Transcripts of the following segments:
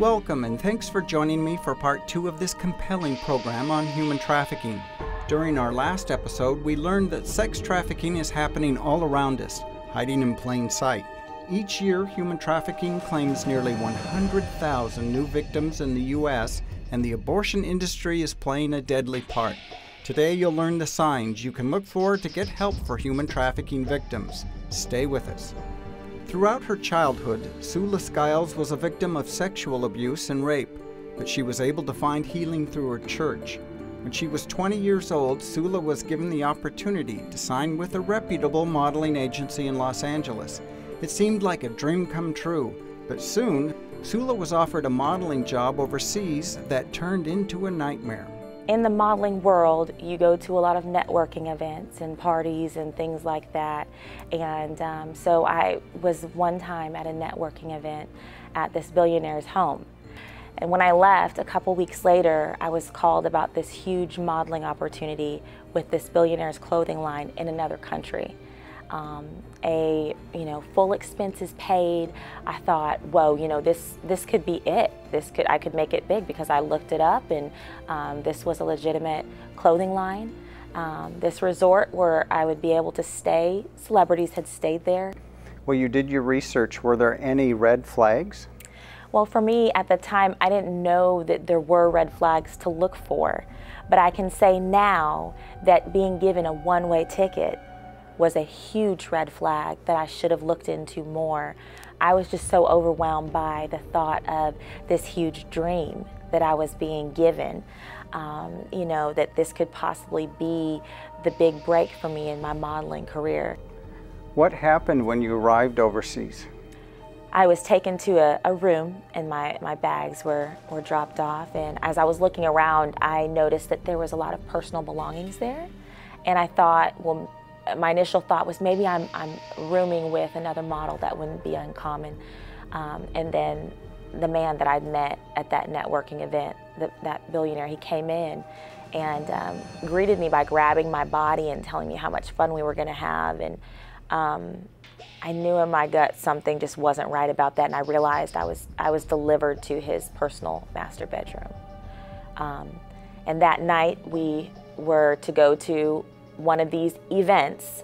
Welcome and thanks for joining me for part 2 of this compelling program on human trafficking. During our last episode, we learned that sex trafficking is happening all around us, hiding in plain sight. Each year, human trafficking claims nearly 100,000 new victims in the U.S., and the abortion industry is playing a deadly part. Today, you'll learn the signs you can look for to get help for human trafficking victims. Stay with us. Throughout her childhood, Sula Skyles was a victim of sexual abuse and rape, but she was able to find healing through her church. When she was 20 years old, Sula was given the opportunity to sign with a reputable modeling agency in Los Angeles. It seemed like a dream come true, but soon, Sula was offered a modeling job overseas that turned into a nightmare. In the modeling world, you go to a lot of networking events and parties and things like that. And so I was one time at a networking event at this billionaire's home. And when I left, a couple weeks later, I was called about this huge modeling opportunity with this billionaire's clothing line in another country. Full expenses paid. I thought, whoa, this could be it. I could make it big because I looked it up, and this was a legitimate clothing line. This resort where I would be able to stay, celebrities had stayed there. Well, you did your research. Were there any red flags? Well, for me at the time, I didn't know that there were red flags to look for. But I can say now that being given a one-way ticket was a huge red flag that I should have looked into more. I was just so overwhelmed by the thought of this huge dream that I was being given, that this could possibly be the big break for me in my modeling career. What happened when you arrived overseas? I was taken to a room and my bags were dropped off, and as I was looking around, I noticed that there was a lot of personal belongings there, and I thought, well, my initial thought was maybe I'm rooming with another model. That wouldn't be uncommon. And then the man that I'd met at that networking event, that billionaire, he came in and greeted me by grabbing my body and telling me how much fun we were going to have. And I knew in my gut something just wasn't right about that, and I realized I was delivered to his personal master bedroom. And that night we were to go to one of these events,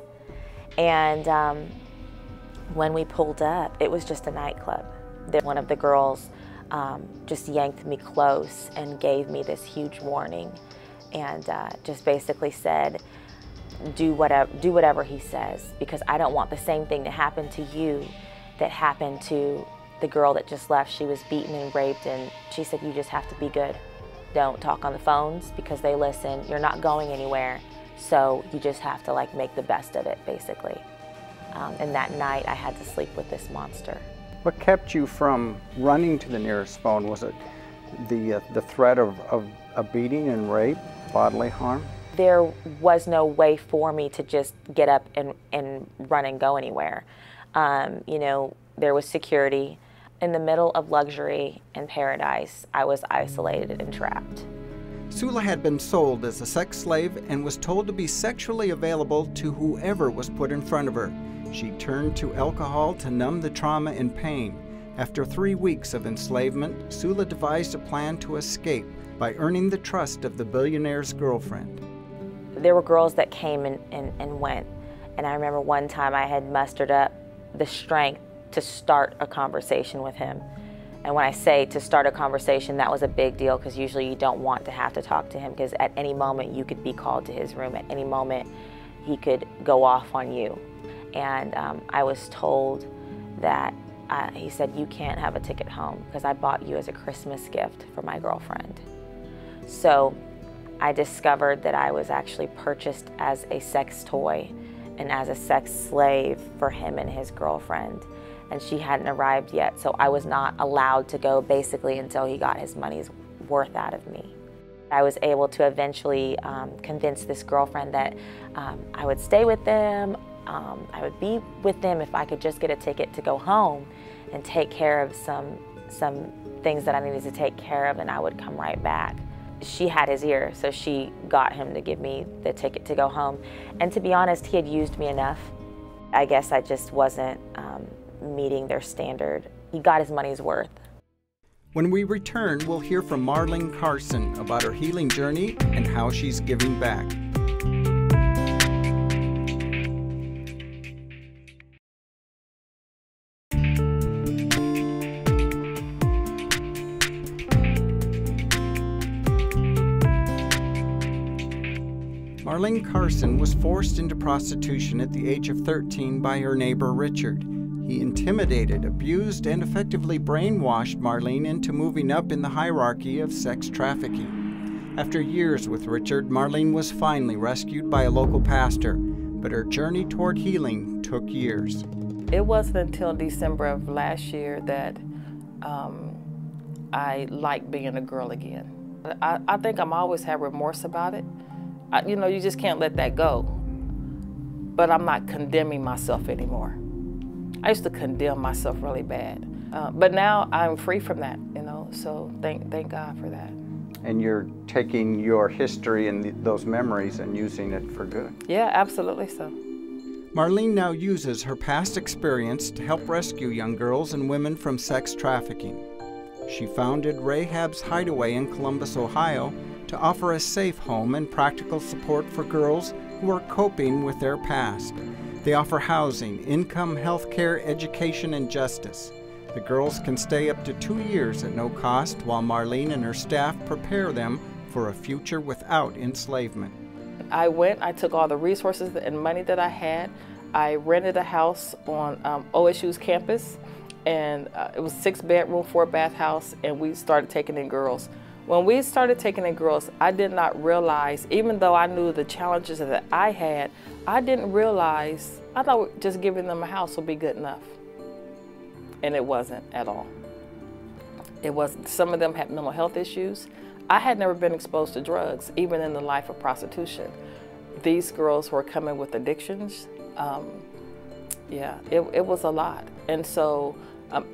and when we pulled up, it was just a nightclub. One of the girls just yanked me close and gave me this huge warning, and just basically said, do whatever he says, because I don't want the same thing to happen to you that happened to the girl that just left. She was beaten and raped, and she said, you just have to be good. Don't talk on the phones because they listen. You're not going anywhere. So you just have to make the best of it, basically. And that night I had to sleep with this monster. What kept you from running to the nearest phone? Was it the threat of a beating and rape, bodily harm? There was no way for me to just get up and run and go anywhere. There was security. In the middle of luxury and paradise, I was isolated and trapped. Sula had been sold as a sex slave and was told to be sexually available to whoever was put in front of her. She turned to alcohol to numb the trauma and pain. After 3 weeks of enslavement, Sula devised a plan to escape by earning the trust of the billionaire's girlfriend. There were girls that came and went, and I remember one time I had mustered up the strength to start a conversation with him. And when I say to start a conversation, that was a big deal, because usually you don't want to have to talk to him, because at any moment you could be called to his room. At any moment he could go off on you. And I was told that, he said, you can't have a ticket home because I bought you as a Christmas gift for my girlfriend. So I discovered that I was actually purchased as a sex toy and as a sex slave for him and his girlfriend. And she hadn't arrived yet, so I was not allowed to go basically until he got his money's worth out of me. I was able to eventually convince this girlfriend that I would stay with them, I would be with them if I could just get a ticket to go home and take care of some things that I needed to take care of, and I would come right back. She had his ear, so she got him to give me the ticket to go home. And to be honest, he had used me enough. I guess I just wasn't meeting their standard. He got his money's worth. When we return, we'll hear from Marlene Carson about her healing journey and how she's giving back. Marlene Carson was forced into prostitution at the age of 13 by her neighbor Richard. He intimidated, abused, and effectively brainwashed Marlene into moving up in the hierarchy of sex trafficking. After years with Richard, Marlene was finally rescued by a local pastor, but her journey toward healing took years. It wasn't until December of last year that I liked being a girl again. I think I'm always have remorse about it. You just can't let that go. But I'm not condemning myself anymore. I used to condemn myself really bad. But now I'm free from that, so thank God for that. And you're taking your history and those memories and using it for good. Yeah, absolutely so. Marlene now uses her past experience to help rescue young girls and women from sex trafficking. She founded Rahab's Hideaway in Columbus, Ohio, to offer a safe home and practical support for girls who are coping with their past. They offer housing, income, health care, education, and justice. The girls can stay up to 2 years at no cost while Marlene and her staff prepare them for a future without enslavement. I took all the resources and money that I had. I rented a house on OSU's campus, and it was 6-bedroom, 4-bath house, and we started taking in girls. When we started taking in girls, I did not realize, even though I knew the challenges that I had, I didn't realize, I thought just giving them a house would be good enough. And it wasn't at all. It wasn't. Some of them had mental health issues. I had never been exposed to drugs, even in the life of prostitution. These girls were coming with addictions. It was a lot. And so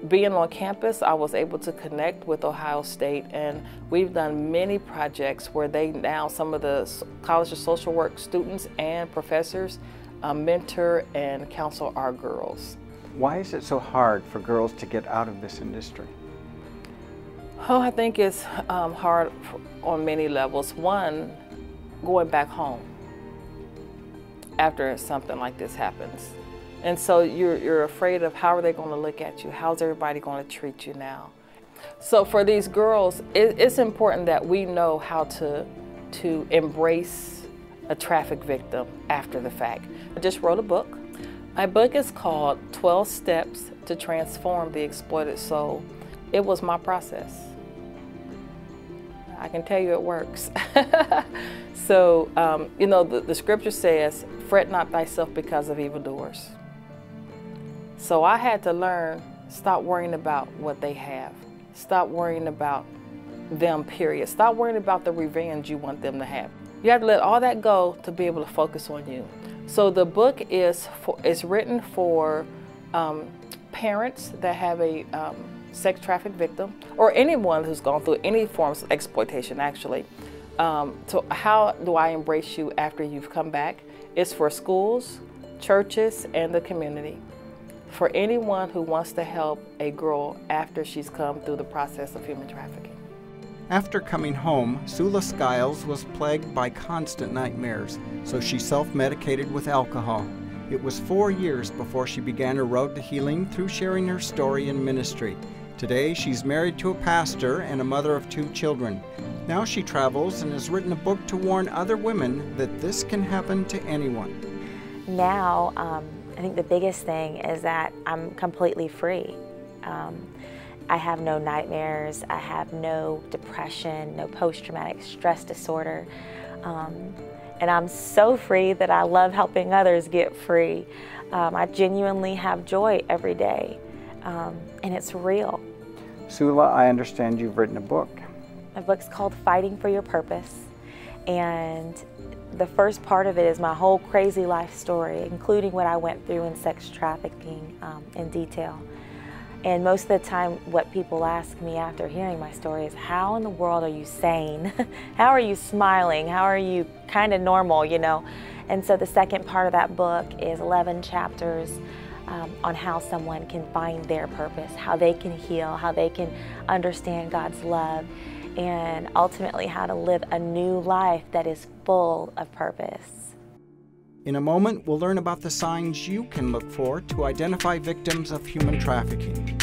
being on campus, I was able to connect with Ohio State, and we've done many projects where some of the College of Social Work students and professors mentor and counsel our girls. Why is it so hard for girls to get out of this industry? Oh, I think it's hard on many levels. One, going back home after something like this happens. And so you're afraid of how are they going to look at you? How's everybody going to treat you now? So for these girls, it's important that we know how to embrace a traffic victim after the fact. I just wrote a book. My book is called 12 Steps to Transform the Exploited Soul. It was my process. I can tell you it works. So, the scripture says, fret not thyself because of evildoers. So I had to learn, stop worrying about what they have. Stop worrying about them, period. Stop worrying about the revenge you want them to have. You have to let all that go to be able to focus on you. So the book is written for parents that have a sex trafficked victim, or anyone who's gone through any forms of exploitation, actually. So how do I embrace you after you've come back? It's for schools, churches, and the community. For anyone who wants to help a girl after she's come through the process of human trafficking. After coming home, Sula Skyles was plagued by constant nightmares, so she self-medicated with alcohol. It was 4 years before she began her road to healing through sharing her story in ministry. Today, she's married to a pastor and a mother of 2 children. Now she travels and has written a book to warn other women that this can happen to anyone. Now, I think the biggest thing is that I'm completely free. I have no nightmares, I have no depression, no post-traumatic stress disorder. And I'm so free that I love helping others get free. I genuinely have joy every day, and it's real. Sula, I understand you've written a book. My book's called Fighting for Your Purpose, and the first part of it is my whole crazy life story, including what I went through in sex trafficking in detail. And most of the time, what people ask me after hearing my story is, how in the world are you sane? How are you smiling? How are you kind of normal, And so the second part of that book is 11 chapters on how someone can find their purpose, how they can heal, how they can understand God's love, and ultimately how to live a new life that is full of purpose. In a moment, we'll learn about the signs you can look for to identify victims of human trafficking.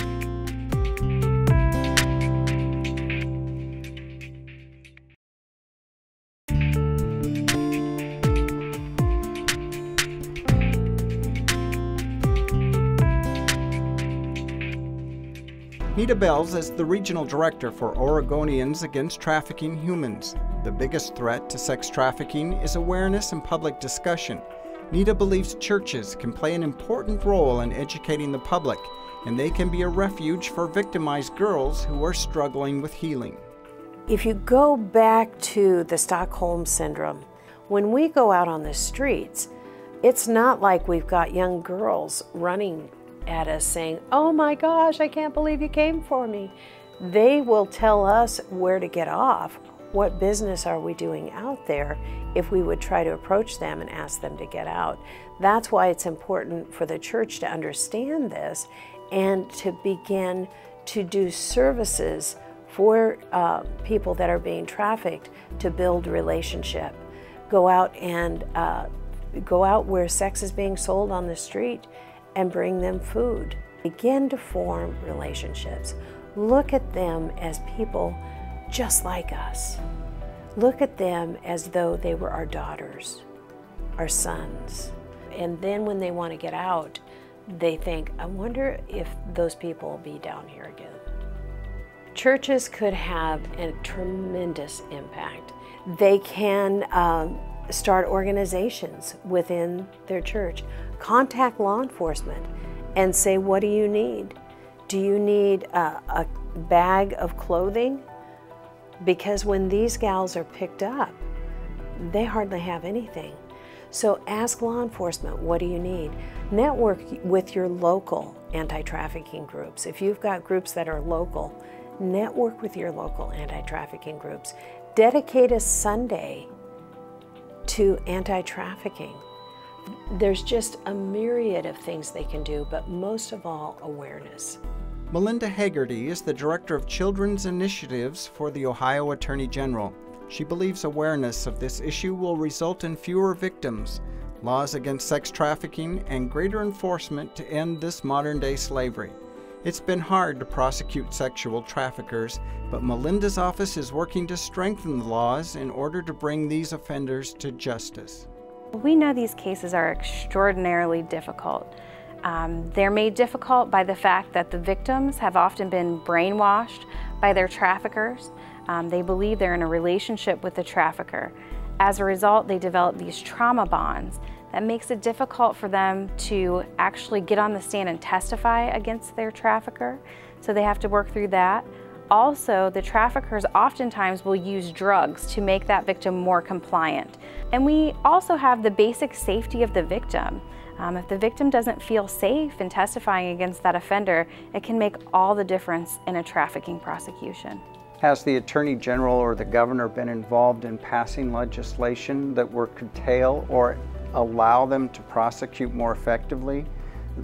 Nita Bells is the Regional Director for Oregonians Against Trafficking Humans. The biggest threat to sex trafficking is awareness and public discussion. Nita believes churches can play an important role in educating the public, and they can be a refuge for victimized girls who are struggling with healing. If you go back to the Stockholm Syndrome, when we go out on the streets, it's not like we've got young girls running at us saying, "Oh my gosh, I can't believe you came for me." They will tell us where to get off. What business are we doing out there if we would try to approach them and ask them to get out? That's why it's important for the church to understand this and to begin to do services for people that are being trafficked to build relationship. Go out where sex is being sold on the street and bring them food. Begin to form relationships. Look at them as people just like us. Look at them as though they were our daughters, our sons. And then when they want to get out, they think, I wonder if those people will be down here again. Churches could have a tremendous impact. They can start organizations within their church. Contact law enforcement and say, what do you need? Do you need a bag of clothing? Because when these gals are picked up, they hardly have anything. So ask law enforcement, what do you need? Network with your local anti-trafficking groups. If you've got groups that are local, network with your local anti-trafficking groups. Dedicate a Sunday to anti-trafficking. There's just a myriad of things they can do, but most of all, awareness. Melinda Haggerty is the Director of Children's Initiatives for the Ohio Attorney General. She believes awareness of this issue will result in fewer victims, laws against sex trafficking, and greater enforcement to end this modern-day slavery. It's been hard to prosecute sexual traffickers, but Melinda's office is working to strengthen the laws in order to bring these offenders to justice. We know these cases are extraordinarily difficult. They're made difficult by the fact that the victims have often been brainwashed by their traffickers. They believe they're in a relationship with the trafficker. As a result, they develop these trauma bonds that makes it difficult for them to actually get on the stand and testify against their trafficker. So they have to work through that. Also, the traffickers oftentimes will use drugs to make that victim more compliant. And we also have the basic safety of the victim. If the victim doesn't feel safe in testifying against that offender, it can make all the difference in a trafficking prosecution. Has the Attorney General or the Governor been involved in passing legislation that would curtail or allow them to prosecute more effectively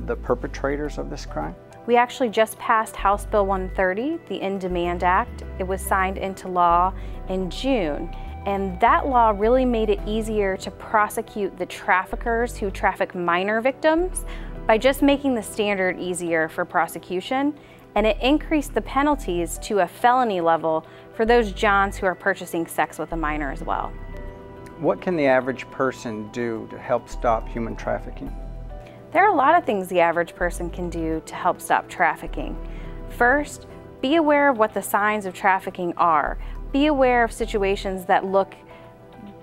the perpetrators of this crime? We actually just passed House Bill 130, the In Demand Act. It was signed into law in June. And that law really made it easier to prosecute the traffickers who traffic minor victims by just making the standard easier for prosecution. And it increased the penalties to a felony level for those Johns who are purchasing sex with a minor as well. What can the average person do to help stop human trafficking? There are a lot of things the average person can do to help stop trafficking. First, be aware of what the signs of trafficking are. Be aware of situations that look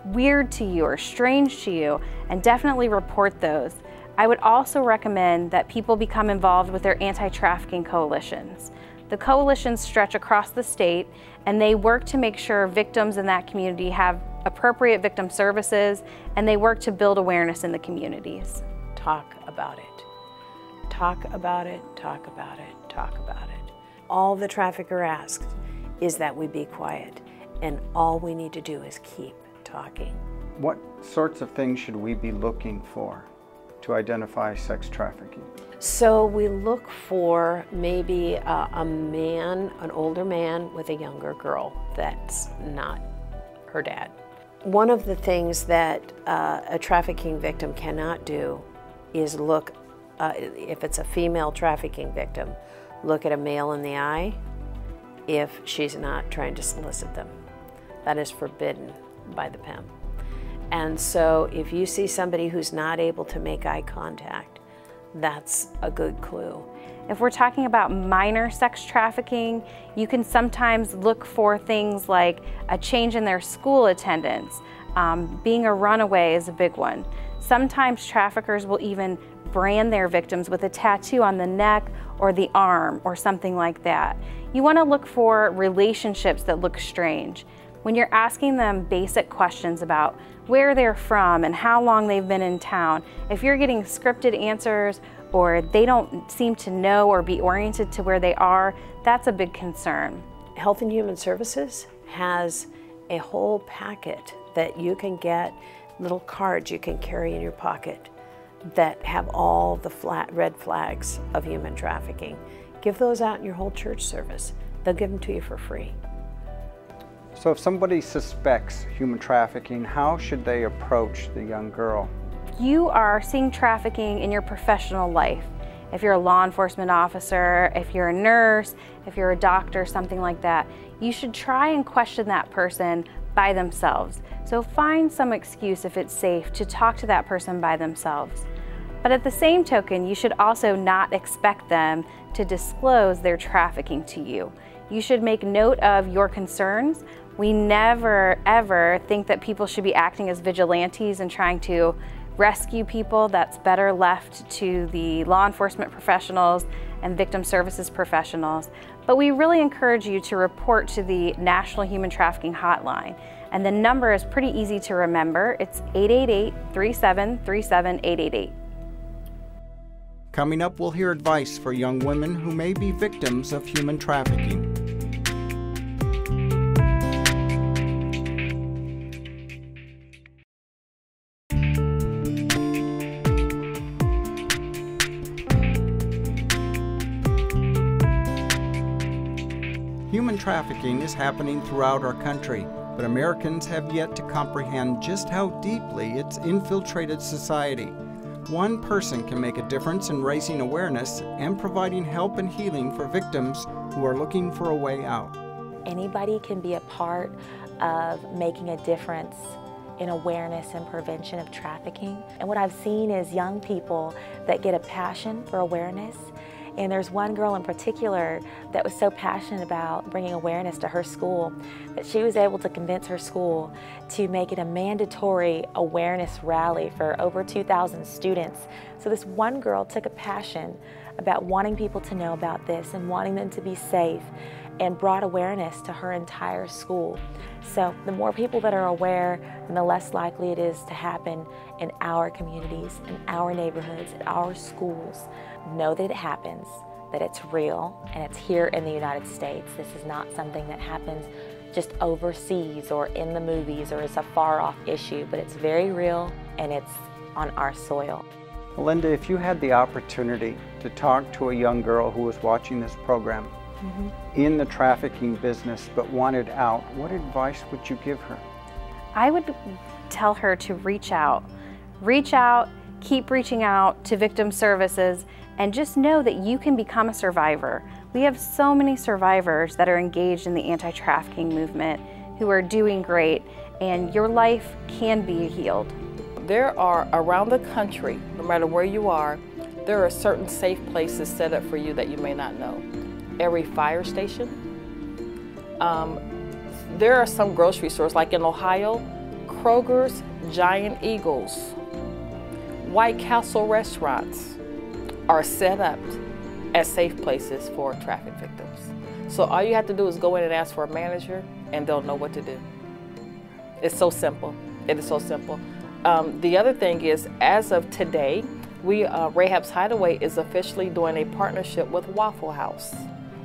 weird to you or strange to you, and definitely report those. I would also recommend that people become involved with their anti-trafficking coalitions. The coalitions stretch across the state, and they work to make sure victims in that community have appropriate victim services, and they work to build awareness in the communities. Talk about it. Talk about it, talk about it, talk about it. All the trafficker asks is that we be quiet, and all we need to do is keep talking. What sorts of things should we be looking for to identify sex trafficking? So we look for maybe a man, an older man with a younger girl that's not her dad. One of the things that a trafficking victim cannot do is look, if it's a female trafficking victim, look at a male in the eye if she's not trying to solicit them. That is forbidden by the pimp. And so if you see somebody who's not able to make eye contact, that's a good clue. If we're talking about minor sex trafficking, you can sometimes look for things like a change in their school attendance. Being a runaway is a big one. Sometimes traffickers will even brand their victims with a tattoo on the neck or the arm or something like that. You want to look for relationships that look strange. When you're asking them basic questions about where they're from and how long they've been in town, if you're getting scripted answers or they don't seem to know or be oriented to where they are, that's a big concern. Health and Human Services has a whole packet that you can get, little cards you can carry in your pocket that have all the red flags of human trafficking. Give those out in your whole church service. They'll give them to you for free. So if somebody suspects human trafficking, how should they approach the young girl? You are seeing trafficking in your professional life. If you're a law enforcement officer, if you're a nurse, if you're a doctor, something like that, you should try and question that person by themselves. So find some excuse, if it's safe, to talk to that person by themselves. But at the same token, you should also not expect them to disclose their trafficking to you. You should make note of your concerns. We never, ever think that people should be acting as vigilantes and trying to rescue people. That's better left to the law enforcement professionals and victim services professionals. But we really encourage you to report to the National Human Trafficking Hotline. And the number is pretty easy to remember. It's 888-3737-888. Coming up, we'll hear advice for young women who may be victims of human trafficking. Human trafficking is happening throughout our country, but Americans have yet to comprehend just how deeply it's infiltrated society. One person can make a difference in raising awareness and providing help and healing for victims who are looking for a way out. Anybody can be a part of making a difference in awareness and prevention of trafficking. And what I've seen is young people that get a passion for awareness. And there's one girl in particular that was so passionate about bringing awareness to her school that she was able to convince her school to make it a mandatory awareness rally for over 2,000 students. So this one girl took a passion about wanting people to know about this and wanting them to be safe and brought awareness to her entire school. So the more people that are aware, the less likely it is to happen in our communities, in our neighborhoods, in our schools. Know that it happens, that it's real, and it's here in the United States. This is not something that happens just overseas or in the movies or is a far-off issue, but it's very real and it's on our soil. Linda, if you had the opportunity to talk to a young girl who was watching this program in the trafficking business but wanted out, what advice would you give her? I would tell her to reach out. Reach out, keep reaching out to victim services, and just know that you can become a survivor. We have so many survivors that are engaged in the anti-trafficking movement who are doing great, and your life can be healed. There are, around the country, no matter where you are, there are certain safe places set up for you that you may not know. Every fire station. There are some grocery stores, like in Ohio, Kroger's, Giant Eagles, White Castle restaurants are set up as safe places for traffic victims. So all you have to do is go in and ask for a manager and they'll know what to do. It's so simple. It is so simple. The other thing is, as of today, Rahab's Hideaway is officially doing a partnership with Waffle House.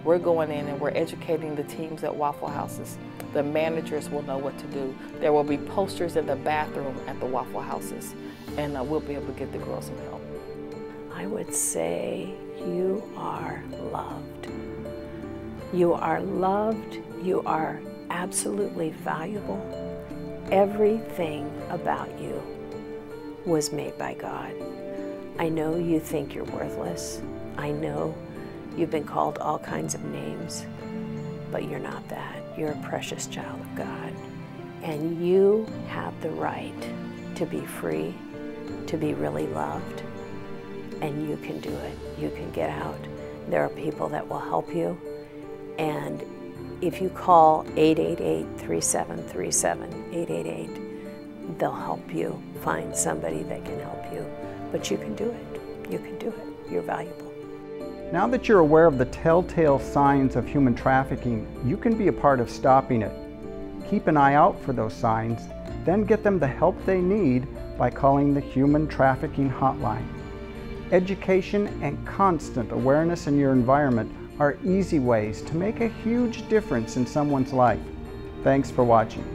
We're going in and we're educating the teams at Waffle Houses. The managers will know what to do. There will be posters in the bathroom at the Waffle Houses, and we'll be able to get the girls some help. I would say you are loved. You are loved. You are absolutely valuable. Everything about you was made by God. I know you think you're worthless. I know you've been called all kinds of names, but you're not that. You're a precious child of God. And you have the right to be free, to be really loved, and you can do it. You can get out. There are people that will help you, and if you call 888-3737, 888, they'll help you find somebody that can help you. But you can do it. You can do it. You're valuable. Now that you're aware of the telltale signs of human trafficking, you can be a part of stopping it. Keep an eye out for those signs, then get them the help they need by calling the Human Trafficking Hotline. Education and constant awareness in your environment are easy ways to make a huge difference in someone's life. Thanks for watching.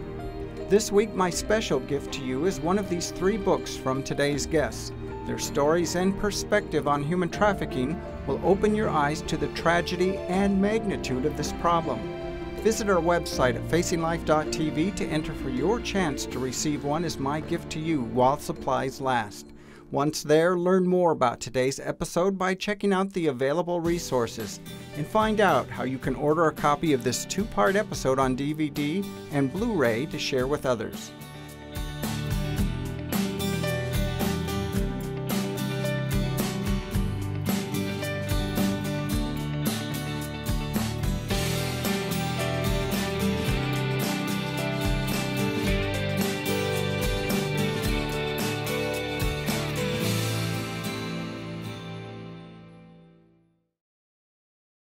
This week, my special gift to you is one of these 3 books from today's guests. Their stories and perspective on human trafficking will open your eyes to the tragedy and magnitude of this problem. Visit our website at facinglife.tv to enter for your chance to receive one as my gift to you while supplies last. Once there, learn more about today's episode by checking out the available resources and find out how you can order a copy of this 2-part episode on DVD and Blu-ray to share with others.